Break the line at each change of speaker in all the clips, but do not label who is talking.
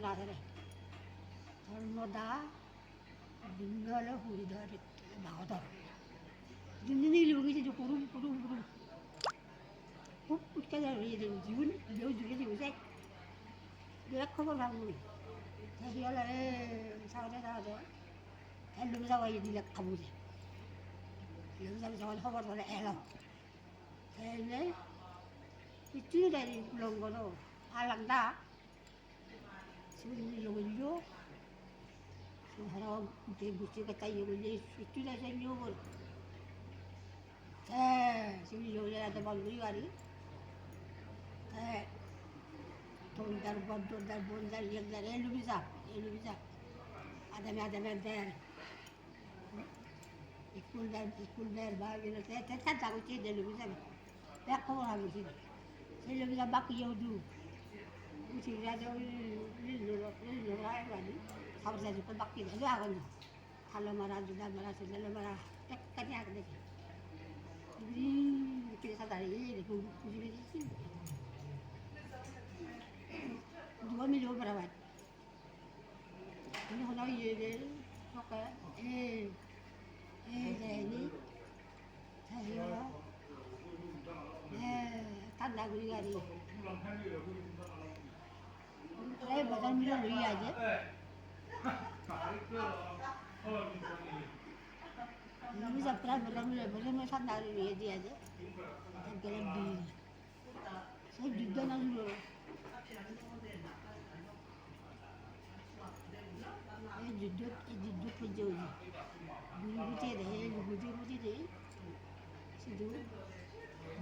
나서래. 얼마다 민가를 후리다리 나오다. 눈이 여기 이제 구름. 웃겨서 이제 지금 몇 주게 요새 내가 커버 하고. 다시 연락해 사오래. 엘루사와 이제 가보지. 엘루사 저걸 허버를 애러. 근데 이 쭈다리 그런 거로 알랑다. 지금 요거 사람 이제 무지개가 요거 이제 쭈다리 요거. 지금 요래라도 막 우리 가리. 돈달 본달 옛날 엘루비자. 아담에 대. 이꾼달 바위를 대타다고 찌 엘루비자. 백호라고 지. 엘루비자 막 여두. 우리라도 일로 가야지. 사무실 좀 바뀌게 해줘 하거든. 달러 말아. 끝까지 하거든. 우리 이렇게 사다리 그 집에 있지. 누가 밀려 버려봐. 근데 하나 얘를 할까? 제니 자기가 단다 그리 가리. 그래 뭐가 밀어 놓아야지. 너무 잡더라 뭐를 산다 그래야지. 그런 비. 저 죽더는 거. जुद्ध जो बुझे रहे सिद्धू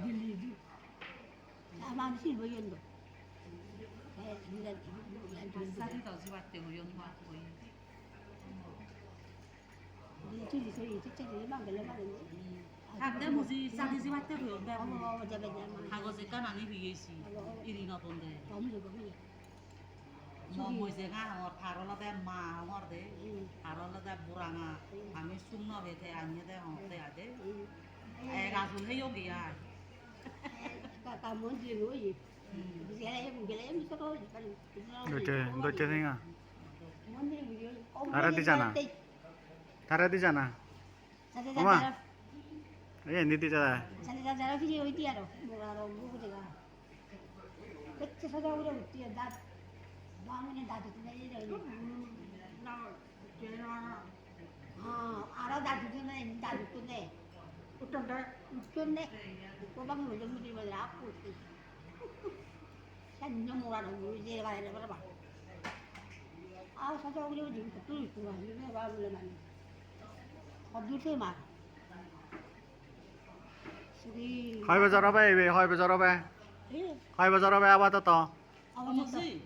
दिल्ली आमान सी भयंदो
사진 더 찍을 때 우리 연구 거의.
이쪽이 소리 이쪽이 망글망글한데.
근데 뭐지 사진 찍을 때 그런데
잡아야
하고서 까나니 비게시 이리 나던데.
너무 좋고.
뭐 제가 바로라 대 마하고 돼. 바로라 대 부랑아. 아니 숨나 베대 아니야 돼. 어때야 돼? 애가 좀 여기야.
Cả muốn gì nữa gì? Cái này em biết thôi.
너째 생아.
Muốn gì
알아듣잖아. 알아듣잖아. 엄마. 예, 니들잖아.
자네 피지 어디 알아? 뭐라로 뭐가 그때 서자우려 어디야? 나 왕은에 나도 내리래. 나 제가 알아 나도 전에 나도 끝내. 웃겼네. 꼬박 물좀 물리면 아프고. 산념 뭐라는 이제 가야 돼 봐봐. 서자우려 지금 또 있구나. 이거 봐 물려만. 어디서 말.
hỏi bây giờ nó về hỏi bây giờ nó về ba tao to
뭐지?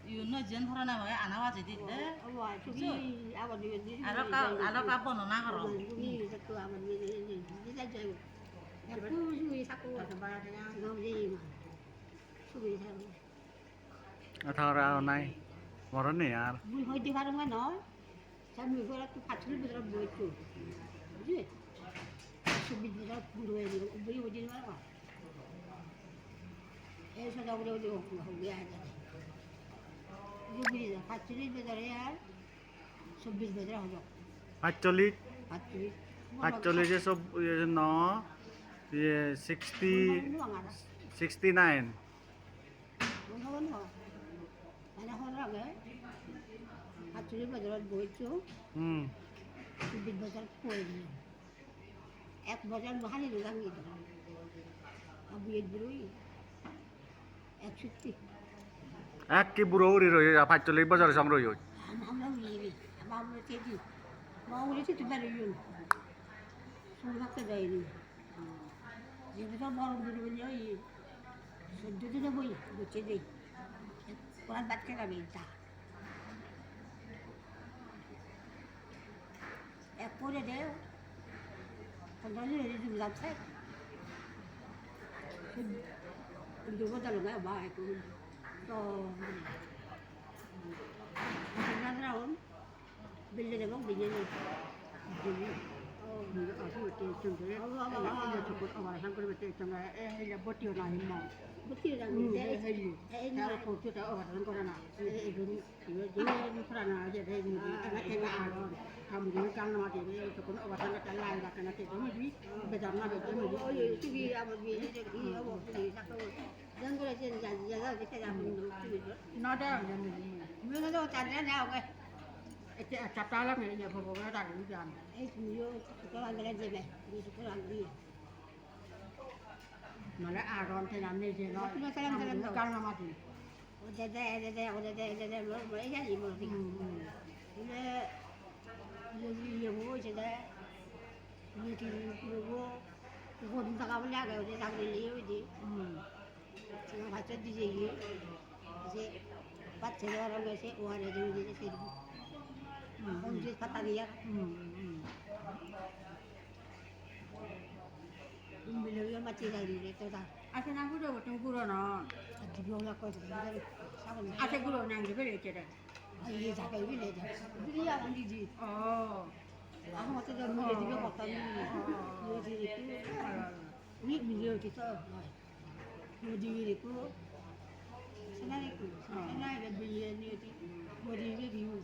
이거 전 하나 뭐 안 와지 됐대. 알아가 번호 나가러.
여기 그 아버지 이제 저기 그 수위 사고 가서 봐야 되냐? 너무 수위 사고.
thằng ra hôm nay mà nó nè
물 어디 가는 거야 너? 자 물거라 또 밭을 보더라 뭐했죠? 그지? 수비들아 물어야 되고 우리 어디 가는 애서다 우리 어디 거기 하자. 우리 밭을 보더라야 수비 보더라 하죠.
actually
밭을
যে সব nó 69
아니 허락에 밭을 보더라 뭐했죠? 수비 보더라 보이네. এক বছর মহানি রোগাঙ্গি বিয়ের বুড়োই 61
এক কি বুড়ো উড়ি রই 45 বছর সম রই
আমরা উড়িয়ে আমরা চেয়েছি মা উড়েছি তোমার ইউন সংঘাতে দেয়নি যেটা বড় বুড়ো ওই 14 দিনে বই বুঝে দেই ওরা বাচ্চা যাবে তা এক পরে দেয় 건강이 요즘 남색 누구 달라가 봐 또 나라온 빌려내고 빌려내 아주 때쯤에 이제 조금 한 그릇 때쯤에 애가 버티어나 힘만 버티어나는데 애가 고추다 어는 거라나 애들이 이거 프라나 이제 애들이 애가 알아 감기 강남한테 조금 어가서 달라야 같은 게 되면 배달나 되면 어이 집이 아버지 이 어머니 자꾸 연구를 이제 제가 그때 가면 나다 뭐라도 잘하냐고 잡다라 이제 보고가 다르잖아. 에이요, 그거 안 그래 집에. 그거 안 그래. 말에 아론 태남네 이제 너. 그런 사람들은 강남하지. 어제대 뭐 해야지 뭐. 근데 이제 뭐 이제 이게 그리고 그거 다 가보려고 어제 당일이 이제. 지금 같이 이제 밭에 가는 것이 오하래 좀 이제 언제 갖다 대야? 밀려요 맞지가 이래 또다. 아세나 그러고 좀 그러나. 디비오나 거지. 아세 그러나 이제 그래 그래. 이게 자가 이래 자. 우리야 우리지. 아무 것도 좀 밀려 디비 갖다 니. 이제 이 밀려 있어. 어디 이랬고. 생각했고. 생각에 밀려니 어디 이게 비우.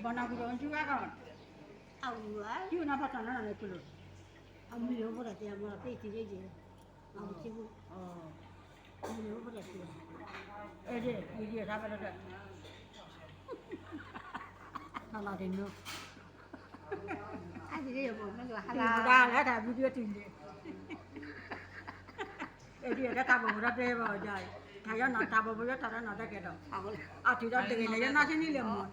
Bana gudon juga kan? Awal. Dia nak patah nak nak keluar. Ambil yang berat dia malah peti je. Ambil cibu. Ambil yang berat dia. Dia siapa dah? Halah dino. Aje dia bukan tu halah. Dah lah dah video tinggi. Dia dah tahu berat dia bawa. Kaya nak tahu berat tak nak tak ada. Tidak dengan dia nak sini lemon.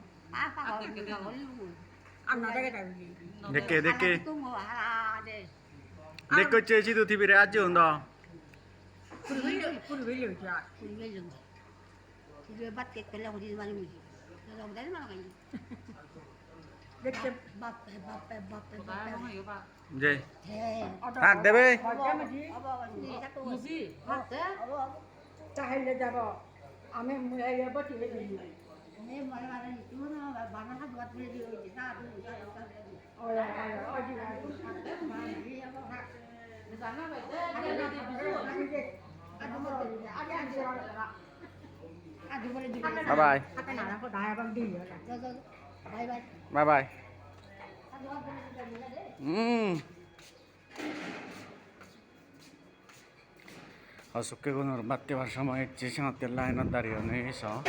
안 나가겠다 여기.
내게 내거 제주도 TV에 아주 온다.
불 వెళ్ళి వచ్చా. 불 వెళ్ళింది. 이제 밭에 끌려고 뒤지 말이지. 내가 무슨 말을 하니? 밭에
이거 봐.
이제 아 대배
무지?
자 할래 잡아. 아메 뭐야 밭에 వెళ్ళి. 내 말하는 이거는 말을 하고 왔더니 이제 다 어디
바이바이 바이바이 어저께 오늘 맞게 발사마에 지생학교 라인은 다리였네 해서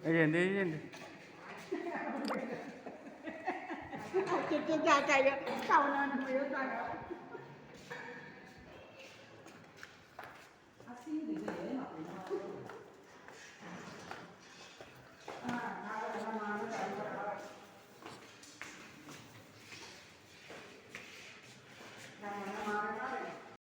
이제
Cái gà chạy đó, sau nó mới